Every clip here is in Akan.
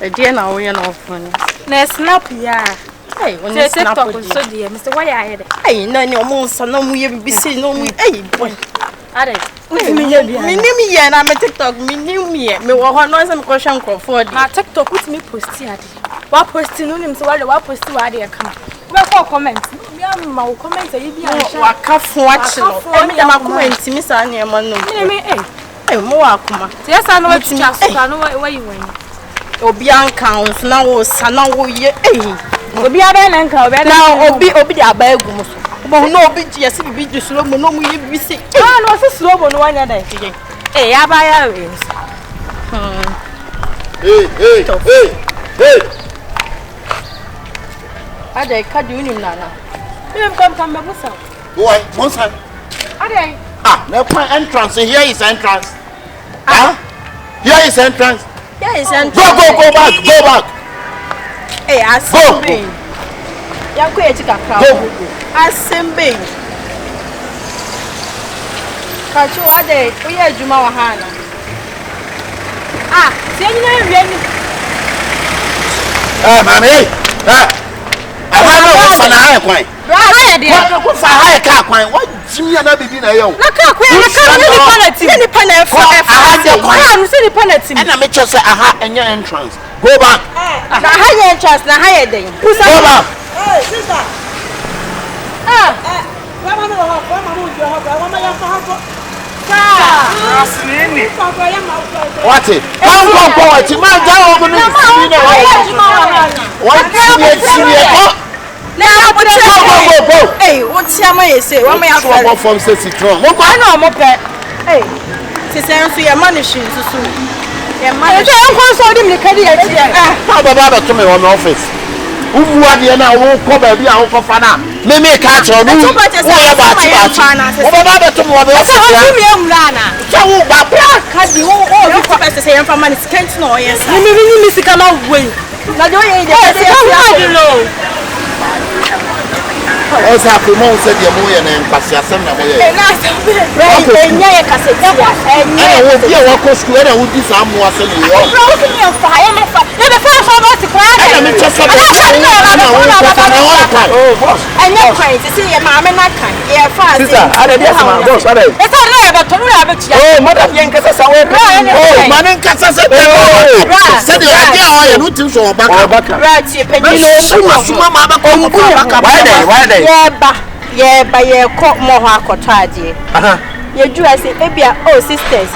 dear now we are not funny. Na snap ya. Hey, when you snap so dear, Mr. Why I had. Hey, no, your monster, no, we be seen, no, me, hey, boy. Ade. Me name me, and I'm a TikTok, me knew me, me were no some question for my TikTok with me post here. What posting on him so what post to idea come. Well, for comments. My comments are you be a cuff watch. I'm a comment, Miss Annie, man. Hey, more Akuma. Yes, I know what you just know where you went. Obianca, now, son, now, ye, Obi abenenka obi now obi the abegum but no obi yes be the slow mo no mo be say no so slow mo no anya da eh abaya we hey ade ka di unim nana dem come me busa boy monsa ade no point entrance here is entrance here is entrance go back hey asembe yanko etika crowd asembe kacho ade oye adwuma wa hana se nyina wie ni mama no fana ha kwan ha de ko fa ha ka kwan wa jimi na bibi na yo na ka kwan ni penalty no se ni penalty na me chose aha enya entrance go back na higher entrance na higher day go back hey sister mama no ho mama ya fa ha Asini. What it? Come forward. Man, down over the screen. Go. Hey, what's your money say? What may I go from Citron? I know more pet. Hey, since your money shoes soon. Your money. I'm going to them the career. How about to me on office? Who are the now? Who come baby? How for fana? Me catch on. Who about to me? So Baba, cause you all say I'm from money. Can't know yes. Me come away. Na do ye What's happening? Mom said you're more than Passiasam. Right, enya ye kaseti ya. Enya wo bi e wo ko school na wo di sa mo ase ni yo. Bro, can you fire me for? You be fire for us to cry. Enya me just so. Oh, boss. Enya cry, see your mama na kan. Ye fast. Sister, I dey sama boss, I dey. It's a rare but tonu ya be tia. Oh, madam yen kasa sa we. Oh, manen kasa sa. Say the idea o ye no tin so obaka. Right, you penny suma ma ba ko obaka. Why dey? Yeah, ye ko mo ho akotaje. Ye ju I say ebia sisters.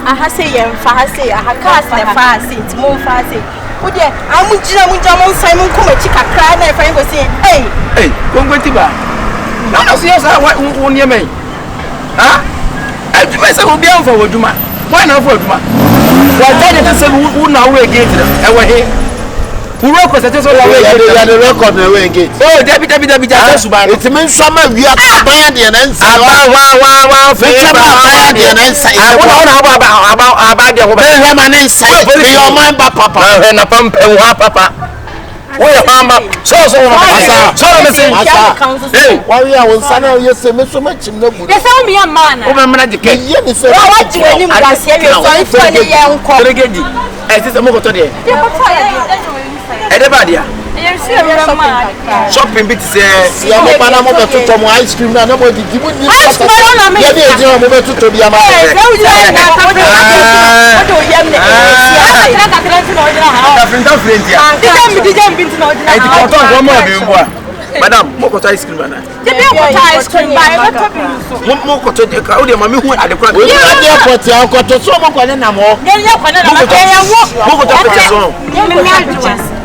Aha say ye mfa ha say aha cast na fa say mo mfa say. Wo de amujira mo nsai mo ko machi kakra na e fa go say hey gongoti ba na no say say wo nie men aduma say wo bia mfa waduma why na mfa waduma wa jade to say wo na wo gate e wo he Who record that so the record na we engage. Oh, Debbie just suba. It means some we are buy the answer. Wa buy the answer. About the we man inside. Be your mind papa. Na pampe wa papa. Oya mama. So me say. Hey, why we are on sana you say me so much no good. Yes, I me a man. O me na de ke. Ye ni say. wa ji wani mu da se we so ifo ni ye nko. Regedi. Eh say mo ko to de. Everybody, shopping bit say you mo pana mo to to mo ice cream na no mo di gibu ni ice cream na me ye dey je mo be to bi ama eh se u je na ko do yem ne DJ binti na odina I di ko to mo be mbo madam mo ko to ice cream na je be ko to ice cream ba e to bi so mo ko to de ka o de ma me hu ade kura we dey ko ti an ko to so mo ko ne na mo ye ko ne na ma e wo mo ko to pe so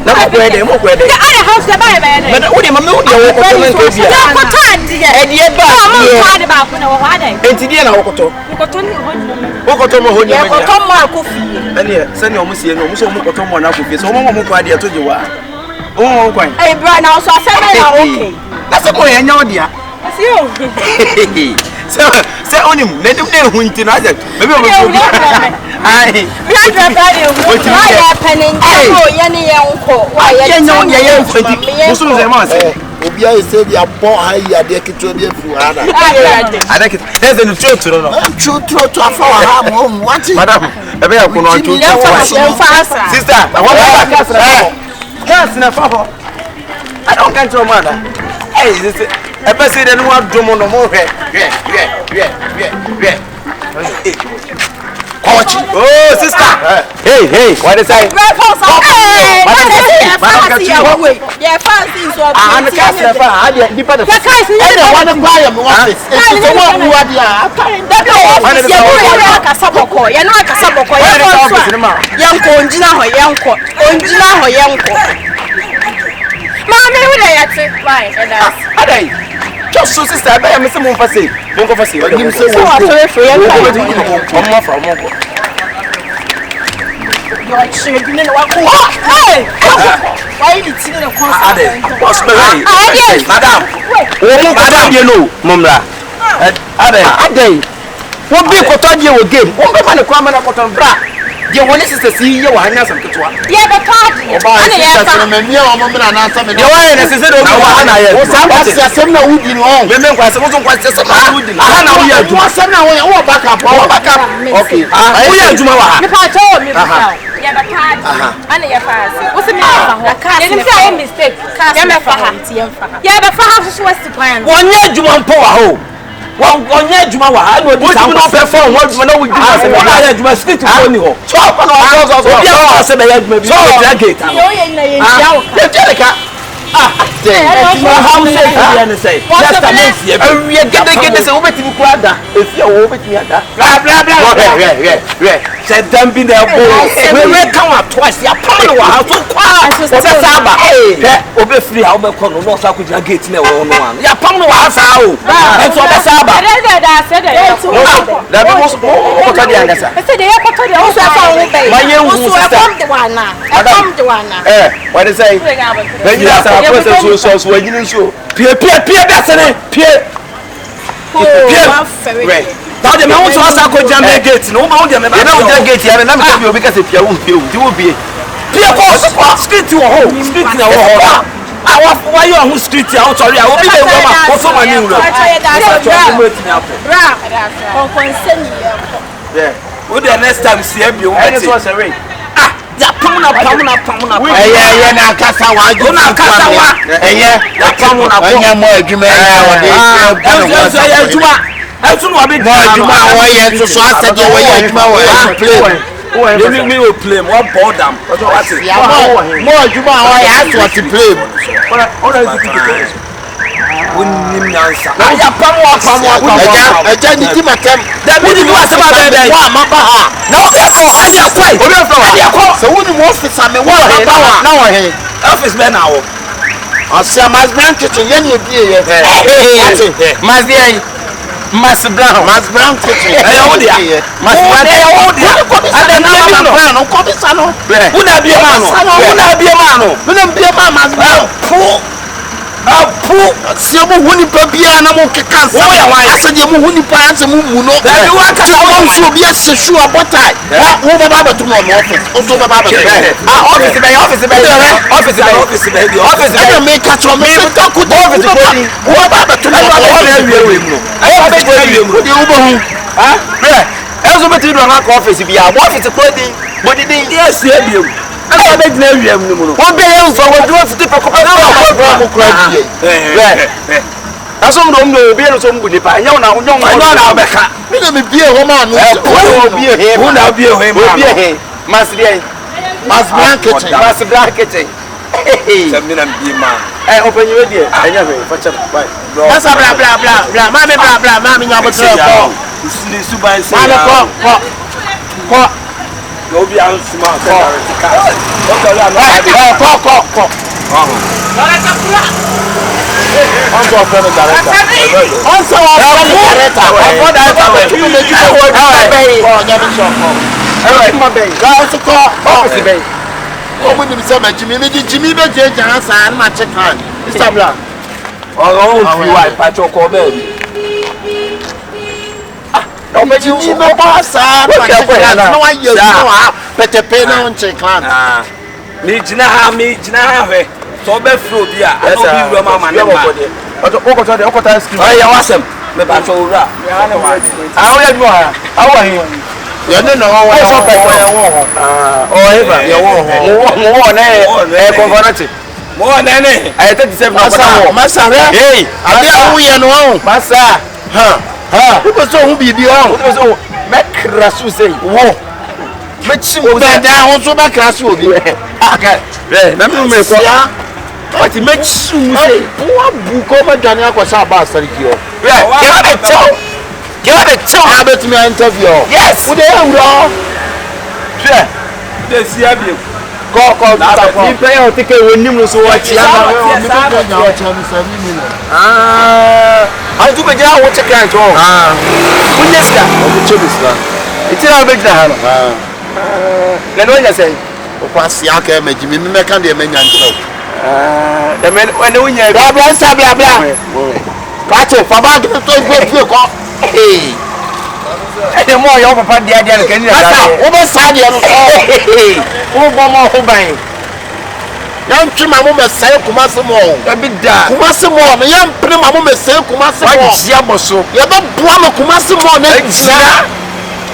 na mo ko ede the other house the buy by but o de ma me hu de wo ko to na ke bia ko ta ndi e die ba mo ko de ba ko na wo ha dai enti die na wo ko to mo ho ni ko to mo akofi ene se ne o mo sie no mo so mo ko to mo na akofi so mo mo ko ade to je wa o mo kwan eh bro na so asema na okay na se ko ye nya odia asi o se onim na dem de hu nti na je be be mo bi ai bi adra ba de hu wa ya penin ko ye ne ye nko wa ye nya odia ye mfati mo so ze ma se obi ayi say dia bon ayi ade kito bi afu ada ada kito there's no true no true to afa wa ha mo what madam ebe ya kuno true sister sister. I want to gas na fa. I don't can't your mother. Hey, this a person that want to do no more. Oh, sister. Hey, what is that? Yeah, fancy so. I'm the castle. I didn't depend on the guys. I don't want to buy them. It's the one who are there. You're not a saboko. Young Mommy, who are you? Right. Just so sister, I am some for say. Don't go for say. You say what? You're children in what? Hey! Why did you see the concert? Madam, you know, Mumra. Ade. What be for 30 year game? What be man a crime and a cotton bra? You want to see you are not some good one. Yeah, the party. You are necessary. What's your son now? Women was supposed to okay. We are Jumawa. Yeah, but and your fast. What's the matter? Mistake. Yeah, but for house was the plan. 1 year Juman power. One year Jumawa. I know this not perform. What we know we do. I Juma street to only ho. Chop on our house. Said them be there. We will come up twice. You probably will have to quiet. Obe free how much corner no sa could gate na one one. Ya pam no wa sa o. Enso obe saba. That was what I understand. I said they are cut the also my young sister. What is say? Then you have a person so when you show. Peer that's it. Peer. Now the man wants to ask a jam gate. No more than gate here, and I'm going to be because if you will be. Street to a hole. Street to a hole. Why you on street? I'm sorry. I will be the woman. Also, my new yeah. Would the next time see you? And it was a ring. Pamuna. Yeah, na kasa wa. Na kasa wa. Yeah, na pamuna. Yeah, more juma. Juma wa ye so asa je wa ye juma wa play. Me will play more boredom. More juma wa ye aso to play. Unim nansa. Ya pamwa. Eja ni timatem. Da bi ni wasa ba bebe. Wa maba ha. Na o ya so adia kwai. Obi of flower. Adia ko. So woni mo office ame wa maba ha. Na wo he. Office me na wo. Asia mas brand kitchen ye ni ebie ye. Mas dey. Mas brown kitchen. Eh wo dia. Mas brown. Eh wo dia. Ada na brown. Ko bi sano. Una bie ma no. Una bie ma mas brown. Apu siamu huni pabia na mo keka sa asa de mo huni pa asa mo mu no e wa ka sa mo so bia sesu abotai wo baba betu no office o so baba betu office be me ka so me to ku office body wo baba betu no office de wo bo hu ezo betu do na office bia office body din yes e bia I bet no you no. What be else for what do to tip a couple of crazy. That's all no be some good pa. You na na be ka. Me na me be woman no. Who na be him. Mas blanket. Some me na be man. Open your idea. Anya be for chap. That's blah. Mama nya botre ko. Isi suban se. Ko. Obi an smart car. Okay, I'm not. Ko. Also a friend of director. Also a friend of director. For that you make you work. Oh, yeah, shop. All right, my baby. That's a call. Office baby. Oh, we need some Jimmy be je answer and my check hand. Mr. Black. Oh, you are Pacho Kobe. No, but you no boss. No one you know. Pete pena on check hand. Me jina ha. So be flow dia. I no be Roma man. Oh, yeah, wasem. Me ba so ura. Awo ya do ha. Awo hin. You don't know what I more than I 37 Massa. Hey, I know Massa. It was so be beyond. It was so Macrasu say, whoa. Maximum down so back as you be. Okay, let me make what it makes you say, what book over Daniel was about Sergio. Get a talk about me interview. Yes, would they have they see you. Go, you pay our ticket when you so watch. I do my job. What's a kind of it's a big hand. Then when I say, what's the anchor, Jimmy, make a man. The men when you are blah blah blah. Catch it for back to go. Hey, the more you open the idea, can you over side? Oh, Bomo, buying. Young Chimama say, Kumasimo, a bit da, Kumasimo, the young Primama say, Kumasimo, Yaboso, you have a Brahma Kumasimo,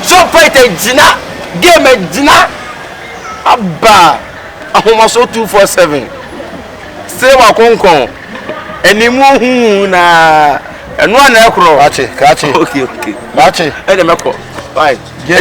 so fight a Gina, game a Gina, Abba, a Homaso 247. Say, Wakonko, and you move and one acro, catch it. Okay. Match it, and a macro. Right, Jay.